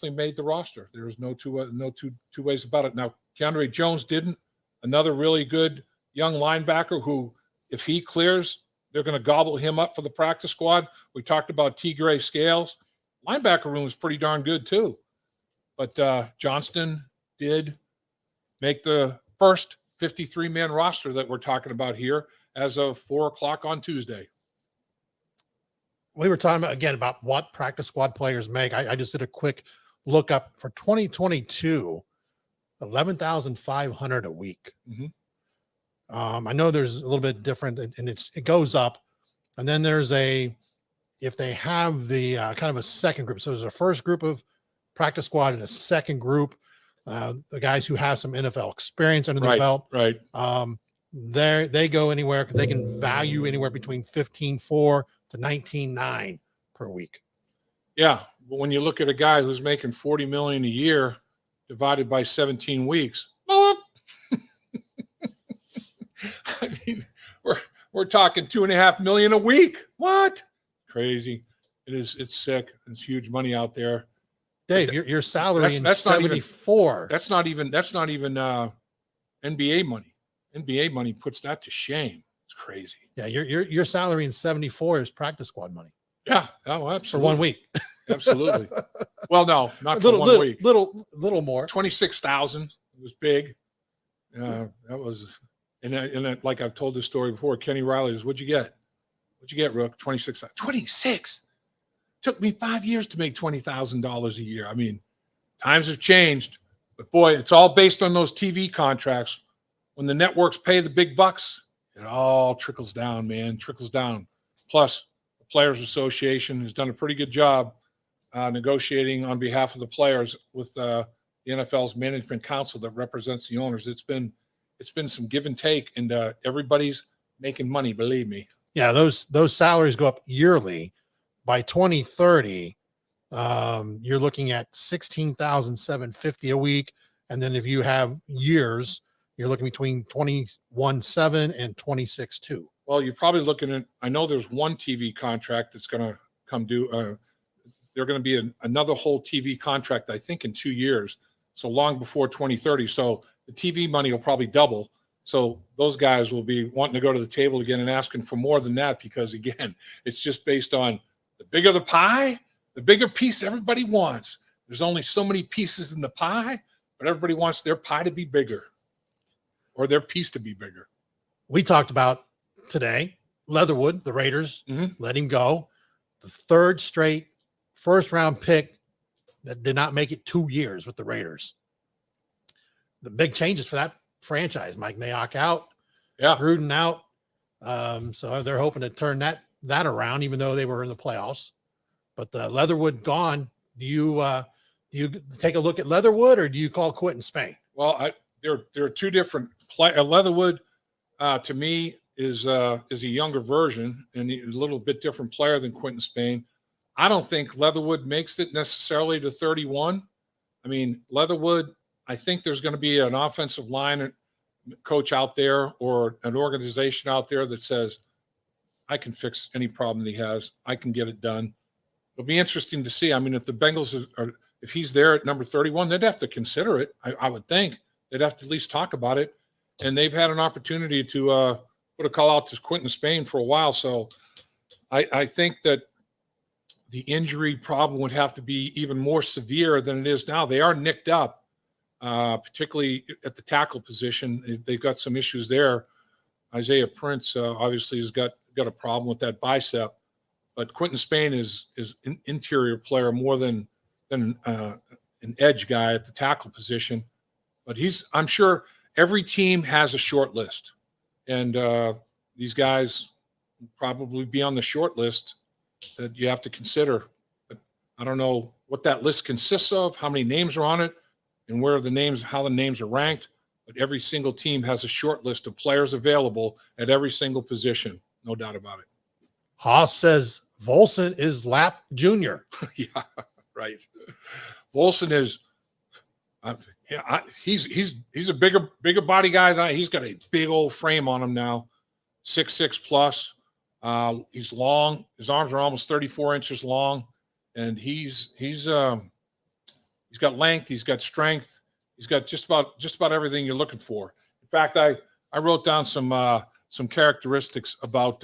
made the roster. There's no two ways about it. Now, Keandre Jones didn't. Another really good young linebacker who, if he clears, they're going to gobble him up for the practice squad. We talked about T. Gray Scales. Linebacker room is pretty darn good too. But Johnston did make the first 53-man roster that we're talking about here as of 4:00 on Tuesday. We were talking about what practice squad players make. I just did a quick look up for 2022, 11,500 a week. Mm-hmm. I know there's a little bit different, and it goes up, and then there's if they have the kind of a second group. So there's a first group of practice squad and a second group, the guys who have some NFL experience under their belt. Right. They go anywhere because they can value anywhere between 15.4 to 19.9 per week. Yeah, but when you look at a guy who's making $40 million a year divided by 17 weeks, I mean, we're talking $2.5 million a week. What? Crazy. It's sick. It's huge money out there. Dave, your salary in that's 74. That's not even NBA money. NBA money puts that to shame. It's crazy. Yeah, your salary in 74 is practice squad money. Yeah, oh, absolutely. For 1 week. Absolutely. Well, no, not for 1 week. Little more. 26,000. It was big. That was, and like I've told this story before. Kenny Riley was, "What'd you get? What'd you get, Rook? 26. 26. Took me 5 years to make $20,000 a year. I mean, times have changed, but boy, it's all based on those TV contracts. When the networks pay the big bucks, it all trickles down, man. Trickles down. Plus, the Players Association has done a pretty good job negotiating on behalf of the players with the NFL's management council that represents the owners. It's been some give and take, and everybody's making money. Believe me. Yeah, those salaries go up yearly. By 2030, you're looking at $16,750 a week. And then if you have years, you're looking between 21.7 and 26.2. Well, you're probably looking at, I know there's one TV contract that's going to come due. They're going to be another whole TV contract, I think, in 2 years. So long before 2030. So the TV money will probably double. So those guys will be wanting to go to the table again and asking for more than that, because again, it's just based on the bigger the pie, the bigger piece everybody wants. There's only so many pieces in the pie, but everybody wants their pie to be bigger or their piece to be bigger. We talked about today, Leatherwood, the Raiders, let him go. The third straight first-round pick that did not make it 2 years with the Raiders. The big changes for that franchise. Mike Mayock out, Gruden out. So they're hoping to turn that around, even though they were in the playoffs. But the Leatherwood gone. Do you take a look at Leatherwood, or do you call quit in Spain? Well, there are two different play. Leatherwood, to me, is a younger version and a little bit different player than Quentin Spain. I don't think Leatherwood makes it necessarily to 31. I mean, Leatherwood, I think there's going to be an offensive line coach out there or an organization out there that says, I can fix any problem that he has. I can get it done. It'll be interesting to see. I mean, if the Bengals are, if he's there at number 31, they'd have to consider it. I would think they'd have to at least talk about it. And they've had an opportunity to put a call out to Quentin Spain for a while. So I think that the injury problem would have to be even more severe than it is now. They are nicked up, particularly at the tackle position. They've got some issues there. Isaiah Prince obviously has got a problem with that bicep, but Quentin Spain is an interior player more than an edge guy at the tackle position. But I'm sure every team has a short list, and these guys will probably be on the short list that you have to consider. But I don't know what that list consists of, how many names are on it, and how the names are ranked. But every single team has a short list of players available at every single position. No doubt about it. Haas says Volson is Lap Jr. Yeah, right. Volson is he's a bigger body guy. He's got a big old frame on him now, 6'6" plus. He's long. His arms are almost 34 inches long, and he's got length. He's got strength. He's got just about everything you're looking for. In fact, I wrote down some characteristics about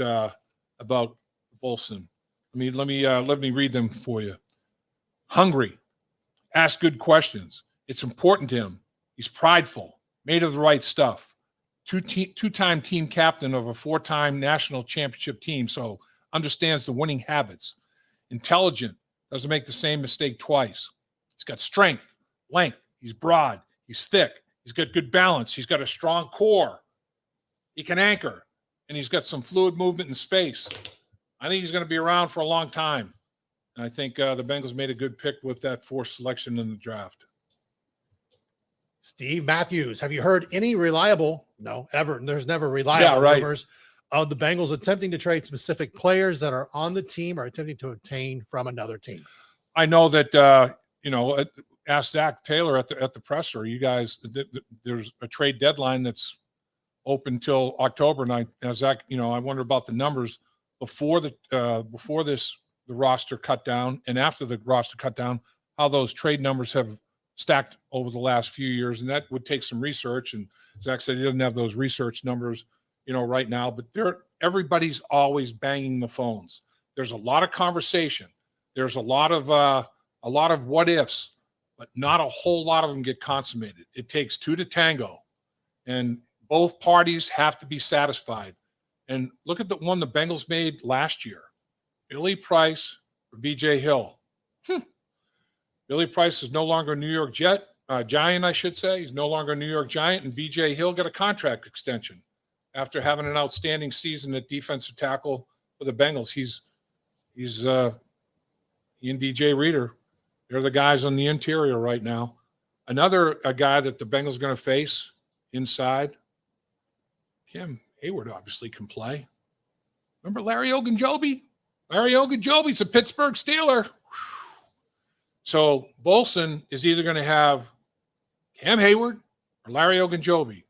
Volson. Let me read them for you. Hungry, asks good questions. It's important to him. He's prideful, made of the right stuff. Two-time team captain of a 4-time national championship team, so understands the winning habits. Intelligent, doesn't make the same mistake twice. He's got strength, length. He's broad. He's thick. He's got good balance. He's got a strong core. He can anchor, and he's got some fluid movement in space. I think he's going to be around for a long time. And I think the Bengals made a good pick with that 4th selection in the draft. Steve Matthews, have you heard any reliable? No, ever. There's never reliable rumors of the Bengals attempting to trade specific players that are on the team or attempting to obtain from another team. I know that ask Zac Taylor at the presser. You guys, there's a trade deadline that's open till October. And Zach, I wonder about the numbers before the roster cut down and after the roster cut down, how those trade numbers have stacked over the last few years. And that would take some research. And Zach said he doesn't have those research numbers, right now, but everybody's always banging the phones. There's a lot of conversation. There's a lot of what ifs, but not a whole lot of them get consummated. It takes two to tango, and both parties have to be satisfied. And look at the one the Bengals made last year. Billy Price for B.J. Hill. Billy Price is no longer a New York Giant, I should say. He's no longer a New York Giant, and B.J. Hill got a contract extension after having an outstanding season at defensive tackle for the Bengals. He and DJ Reader, they're the guys on the interior right now. Another guy that the Bengals are going to face inside, Kim Hayward obviously can play. Remember Larry Ogunjobi? Larry Ogunjobi's a Pittsburgh Steeler. So Volson is either going to have Cam Hayward or Larry Ogunjobi?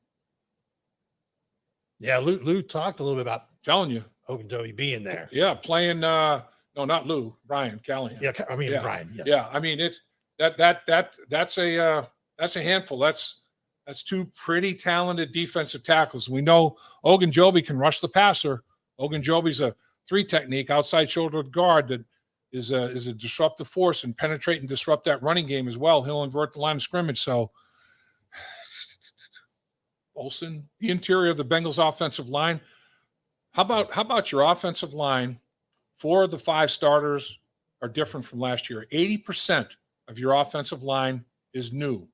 Yeah, Lou talked a little bit about Telling you. Ogunjobi being there. Yeah, playing no, not Lou, Brian Callahan. Yeah, I mean Yeah. Brian. Yes. Yeah, I mean it's that's a handful. That's two pretty talented defensive tackles. We know Ogunjobi can rush the passer. Ogunjobi's a 3 technique outside shoulder guard that is a disruptive force and penetrate and disrupt that running game as well. He'll invert the line of scrimmage. So Volson, the interior of the Bengals offensive line. How about your offensive line? 4 of the 5 starters are different from last year. 80% of your offensive line is new.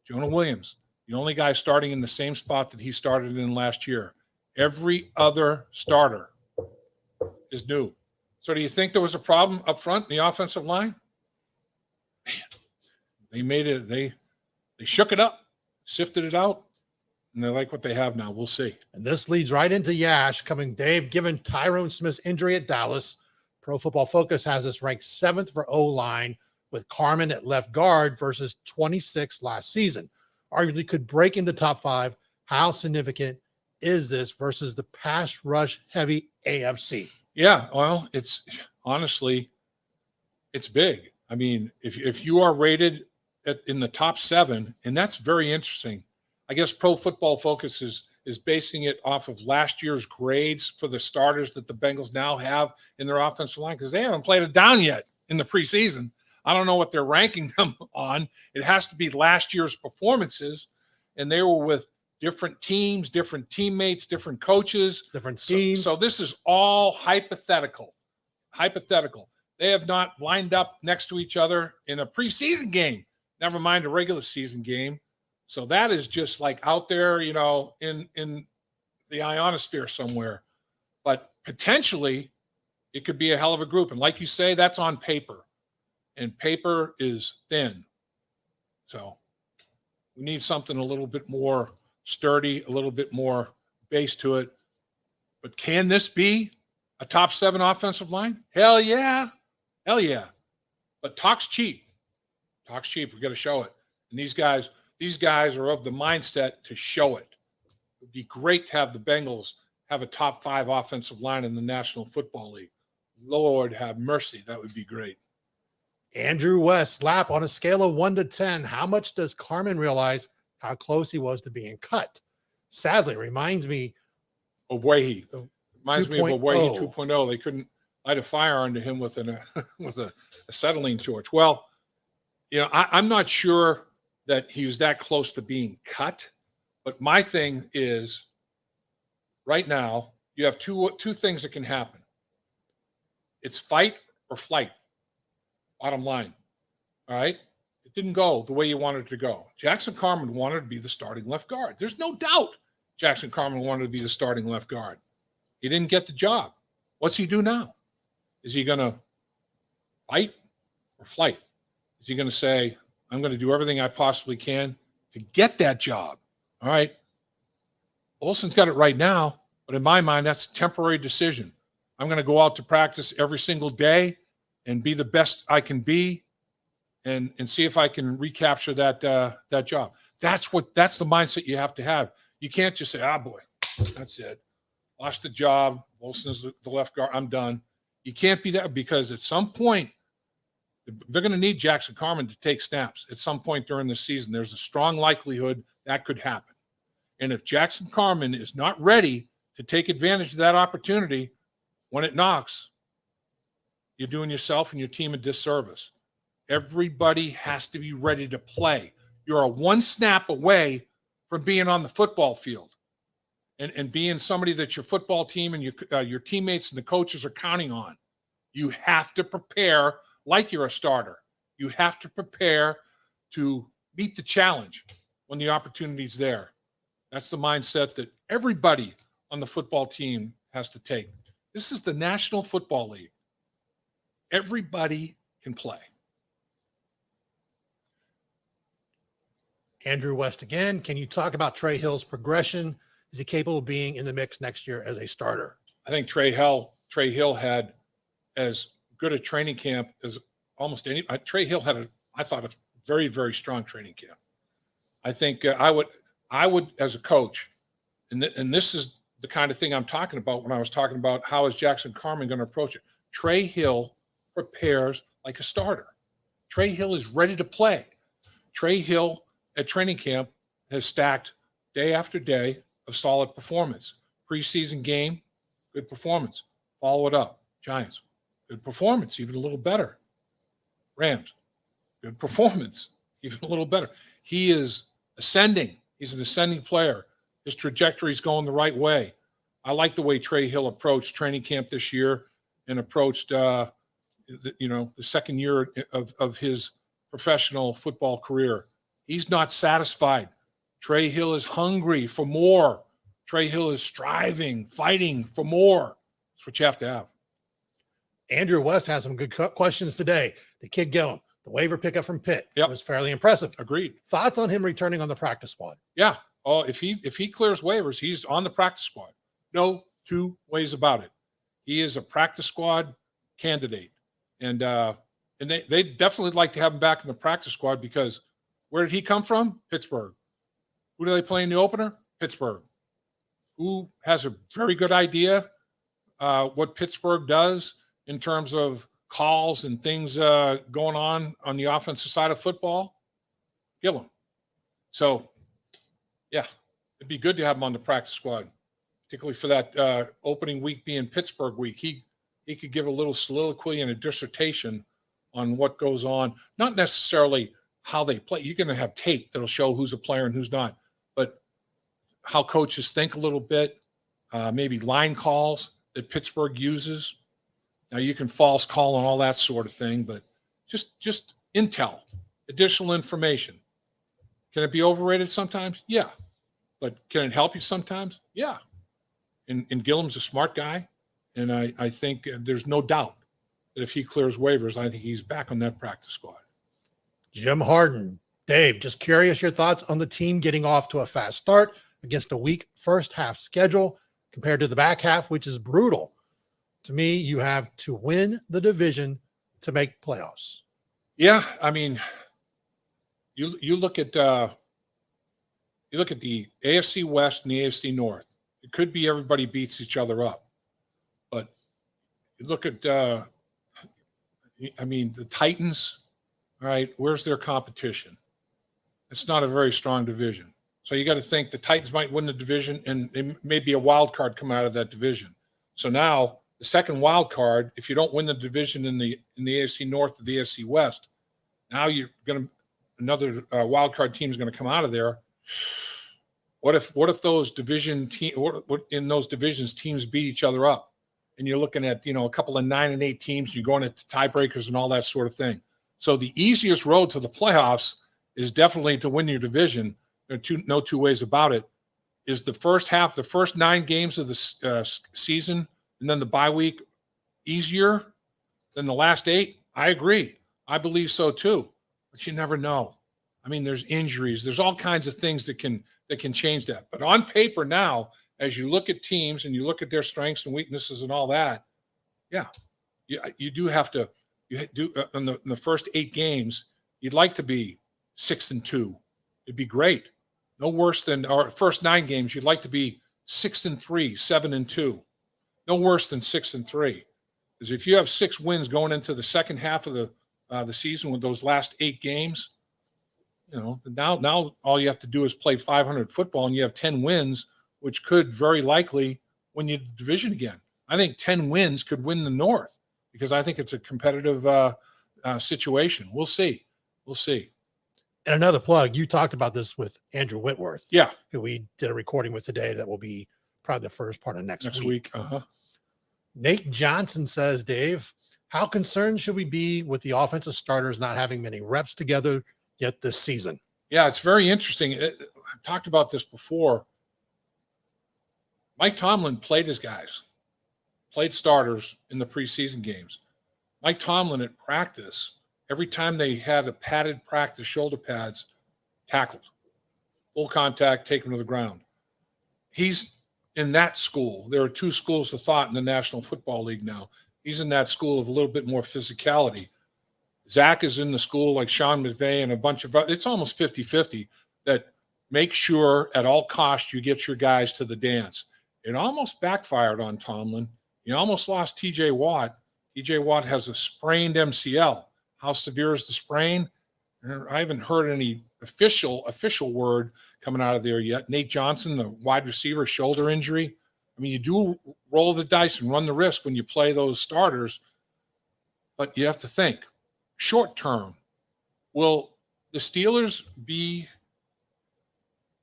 Jonah Williams, the only guy starting in the same spot that he started in last year. Every other starter is new. So do you think there was a problem up front in the offensive line? Man, they made it. They shook it up, sifted it out, and they like what they have now. We'll see. And this leads right into Yash coming. Dave, given Tyrone Smith's injury at Dallas, Pro Football Focus has us ranked 7th for O-line with Carman at left guard versus 26th last season. Arguably could break into top 5. How significant is this versus the pass rush heavy AFC? Yeah, well, it's honestly, it's big. I mean, if you are rated in the top 7, and that's very interesting. I guess Pro Football Focus is basing it off of last year's grades for the starters that the Bengals now have in their offensive line because they haven't played it down yet in the preseason. I don't know what they're ranking them on. It has to be last year's performances, and they were with different teams, different teammates, different coaches, different schemes. So this is all hypothetical. They have not lined up next to each other in a preseason game, never mind a regular season game. So that is just like out there, in the ionosphere somewhere. But potentially it could be a hell of a group. And like you say, that's on paper. And paper is thin. So we need something a little bit more sturdy, a little bit more base to it. But can this be a top 7 offensive line? Hell yeah. But talk's cheap. We got to show it. And these guys are of the mindset to show it. It would be great to have the Bengals have a top 5 offensive line in the National Football League. Lord have mercy. That would be great. Andrew West, Lap, on a scale of 1 to 10, how much does Carman realize how close he was to being cut? Sadly, reminds me of Waihe. Reminds me of a Waihe 2.0. 2.0. They couldn't light a fire under him with an with a acetylene torch. Well, I'm not sure that he was that close to being cut, but my thing is, right now you have two things that can happen. It's fight or flight. Bottom line. All right. It didn't go the way you wanted it to go. Jackson Carman wanted to be the starting left guard. There's no doubt Jackson Carman wanted to be the starting left guard. He didn't get the job. What's he do now? Is he going to fight or flight? Is he going to say, I'm going to do everything I possibly can to get that job? All right. Olson's got it right now, but in my mind, that's a temporary decision. I'm going to go out to practice every single day and be the best I can be and see if I can recapture that job. That's the mindset you have to have. You can't just say, boy, that's it. Lost the job. Wilson's the left guard. I'm done. You can't be that, because at some point they're going to need Jackson Carman to take snaps at some point during the season. There's a strong likelihood that could happen. And if Jackson Carman is not ready to take advantage of that opportunity when it knocks, you're doing yourself and your team a disservice. Everybody has to be ready to play. You're a one snap away from being on the football field and being somebody that your football team and your teammates and the coaches are counting on. You have to prepare like you're a starter. You have to prepare to meet the challenge when the opportunity's there. That's the mindset that everybody on the football team has to take. This is the National Football League. Everybody can play. Andrew West again. Can you talk about Trey Hill's progression? Is he capable of being in the mix next year as a starter? I think Trey Hill had as good a training camp as almost any. Trey Hill had I thought, a very, very strong training camp. I think I would as a coach, and this is the kind of thing I'm talking about when I was talking about how is Jackson Carman going to approach it. Trey Hill prepares like a starter. Trey Hill is ready to play. Trey Hill at training camp has stacked day after day of solid performance. Preseason game, good performance. Follow it up. Giants, good performance, even a little better. Rams, good performance, even a little better. He is ascending. He's an ascending player. His trajectory is going the right way. I like the way Trey Hill approached training camp this year and approached, the second year of his professional football career. He's not satisfied. Trey Hill is hungry for more. Trey Hill is striving, fighting for more. That's what you have to have. Andrew West has some good questions today. The kid Gillum, the waiver pickup from Pitt, was fairly impressive. Agreed. Thoughts on him returning on the practice squad? Yeah. Oh, if he clears waivers, he's on the practice squad. No two ways about it. He is a practice squad candidate. And they definitely like to have him back in the practice squad because where did he come from? Pittsburgh. Who do they play in the opener? Pittsburgh. Who has a very good idea what Pittsburgh does in terms of calls and things going on the offensive side of football? Gillum. So, yeah, it'd be good to have him on the practice squad, particularly for that opening week being Pittsburgh week. He could give a little soliloquy and a dissertation on what goes on, not necessarily how they play. You're going to have tape that'll show who's a player and who's not, but how coaches think a little bit, maybe line calls that Pittsburgh uses. Now you can false call and all that sort of thing, but just intel, additional information. Can it be overrated sometimes? Yeah. But can it help you sometimes? Yeah. And Gillum's a smart guy. And I think there's no doubt that if he clears waivers, I think he's back on that practice squad. Jim Harden. Dave, just curious your thoughts on the team getting off to a fast start against a weak first half schedule compared to the back half, which is brutal. To me, you have to win the division to make playoffs. Yeah, I mean, you look at the AFC West and the AFC North. It could be everybody beats each other up, but you look at the Titans. All right, where's their competition? It's not a very strong division. So you got to think the Titans might win the division, and it may be a wild card come out of that division. So now the second wild card, if you don't win the division in the AFC North or the AFC West, now you're going to another wild card team is going to come out of there. What if those division in those divisions teams beat each other up, and you're looking at a couple of 9 and 8 teams, you're going into tiebreakers and all that sort of thing. So the easiest road to the playoffs is definitely to win your division. No two ways about it. Is the first half, the first 9 games of the season, and then the bye week easier than the last 8? I agree. I believe so too. But you never know. I mean, there's injuries. There's all kinds of things that can change that. But on paper now, as you look at teams and you look at their strengths and weaknesses and all that, yeah, you do have to. You do in the first 8 games, you'd like to be 6-2. It'd be great. No worse than our first 9 games. You'd like to be 6-3, 7-2. No worse than 6-3. Because if you have 6 wins going into the second half of the season with those last 8 games, now all you have to do is play 500 football, and you have 10 wins, which could very likely win you the division again. I think 10 wins could win the North because I think it's a competitive situation. We'll see. And another plug, you talked about this with Andrew Whitworth. Yeah. Who we did a recording with today that will be probably the first part of next week. Uh-huh. Nate Johnson says, Dave, how concerned should we be with the offensive starters not having many reps together yet this season? Yeah, it's very interesting. I talked about this before. Mike Tomlin played his guys, played starters in the preseason games. Mike Tomlin at practice, every time they had a padded practice, shoulder pads, tackled, full contact, take them to the ground. He's in that school. There are 2 schools of thought in the National Football League now. He's in that school of a little bit more physicality. Zach is in the school like Sean McVay and a bunch of – it's almost 50-50. that make sure at all costs you get your guys to the dance. It almost backfired on Tomlin. He almost lost TJ Watt. TJ Watt has a sprained MCL. How severe is the sprain? I haven't heard any official word coming out of there yet. Nate Johnson, the wide receiver, shoulder injury. I mean, you do roll the dice and run the risk when you play those starters, but you have to think short term. Will the Steelers be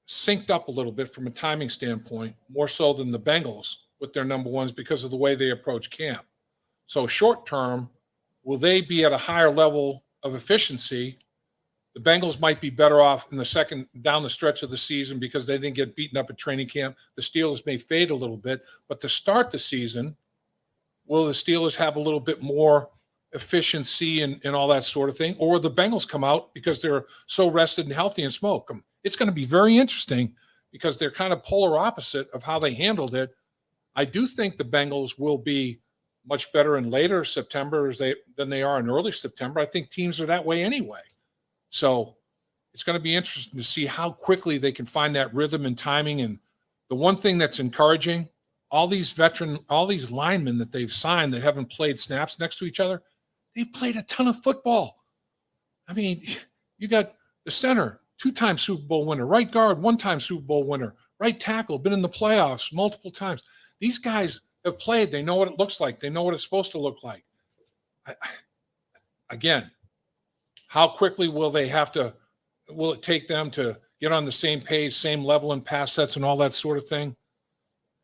synced up a little bit from a timing standpoint, more so than the Bengals with their number ones because of the way they approach camp? So short term, will they be at a higher level of efficiency? The Bengals might be better off in the second down the stretch of the season because they didn't get beaten up at training camp. The Steelers may fade a little bit, but to start the season, will the Steelers have a little bit more efficiency and all that sort of thing? Or will the Bengals come out because they're so rested and healthy and smoke? It's going to be very interesting because they're kind of polar opposite of how they handled it. I do think the Bengals will be much better in later September than they are in early September. I think teams are that way anyway. So it's going to be interesting to see how quickly they can find that rhythm and timing. And the one thing that's encouraging, all these linemen that they've signed that haven't played snaps next to each other, they've played a ton of football. I mean, you got the center, 2-time Super Bowl winner, right guard, 1-time Super Bowl winner, right tackle, been in the playoffs multiple times. These guys have played. They know what it looks like. They know what it's supposed to look like. Again, how quickly will it take them to get on the same page, same level in pass sets and all that sort of thing?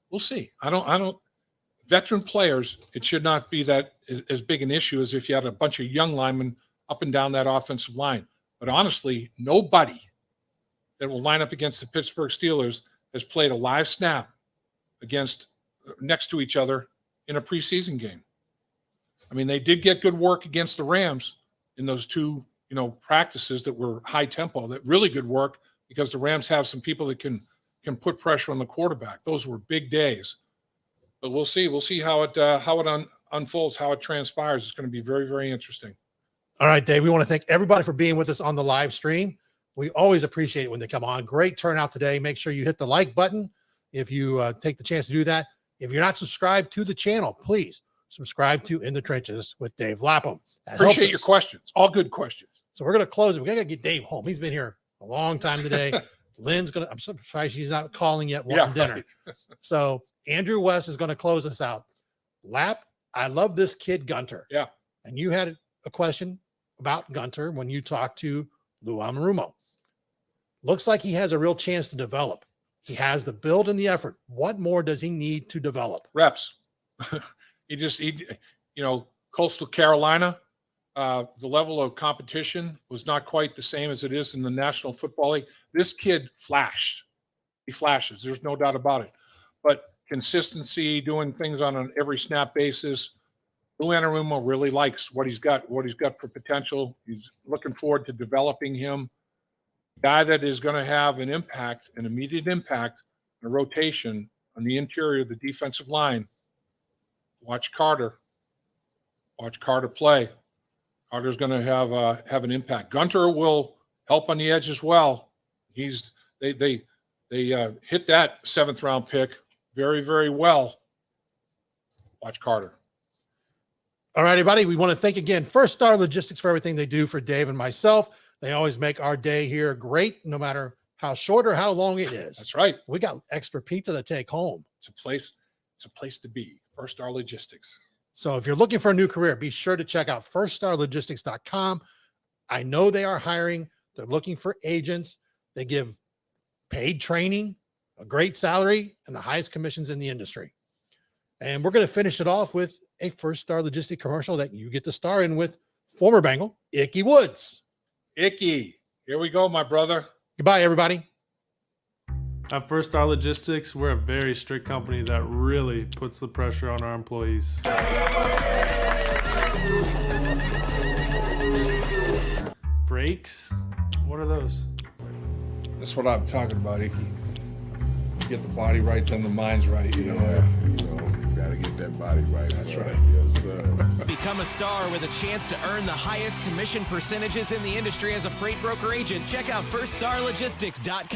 We'll see. I don't veteran players, it should not be that as big an issue as if you had a bunch of young linemen up and down that offensive line. But honestly, nobody that will line up against the Pittsburgh Steelers has played a live snap next to each other in a preseason game. I mean, they did get good work against the Rams in those two, practices that were high tempo, that really good work because the Rams have some people that can put pressure on the quarterback. Those were big days. But we'll see. We'll see how it unfolds, how it transpires. It's going to be very, very interesting. All right, Dave, we want to thank everybody for being with us on the live stream. We always appreciate it when they come on. Great turnout today. Make sure you hit the like button if you take the chance to do that. If you're not subscribed to the channel, please subscribe to In the Trenches with Dave Lapham. Appreciate your questions. All good questions. So we're going to close it. We got to get Dave home. He's been here a long time today. I'm surprised she's not calling yet wanting dinner. Right. So Andrew West is going to close us out. Lap, I love this kid Gunter. Yeah. And you had a question about Gunter when you talked to Lou Anarumo. Looks like he has a real chance to develop. He has the build and the effort. What more does he need to develop? Reps. Coastal Carolina, the level of competition was not quite the same as it is in the National Football League. This kid flashed. He flashes. There's no doubt about it. But consistency, doing things on an every snap basis, Lou Anarumo really likes what he's got for potential. He's looking forward to developing him. Guy that is going to have an immediate impact, a rotation on the interior of the defensive line. Watch Carter. Watch Carter play. Carter's going to have an impact. Gunter will help on the edge as well. They hit that 7th round pick very, very well. Watch Carter. All right, everybody. We want to thank again First Star Logistics for everything they do for Dave and myself. They always make our day here great, no matter how short or how long it is. That's right. We got extra pizza to take home. It's a place to be. First Star Logistics. So if you're looking for a new career, be sure to check out firststarlogistics.com. I know they are hiring. They're looking for agents. They give paid training, a great salary, and the highest commissions in the industry. And we're going to finish it off with a First Star Logistics commercial that you get to star in with former Bengal, Icky Woods. Icky, here we go, my brother. Goodbye, everybody. At First Star Logistics, we're a very strict company that really puts the pressure on our employees. Brakes? What are those? That's what I'm talking about, Icky. Get the body right, then the mind's right. Yeah, got to get that body right. That's right. Yes, sir. Become a star with a chance to earn the highest commission percentages in the industry as a freight broker agent. Check out firststarlogistics.com.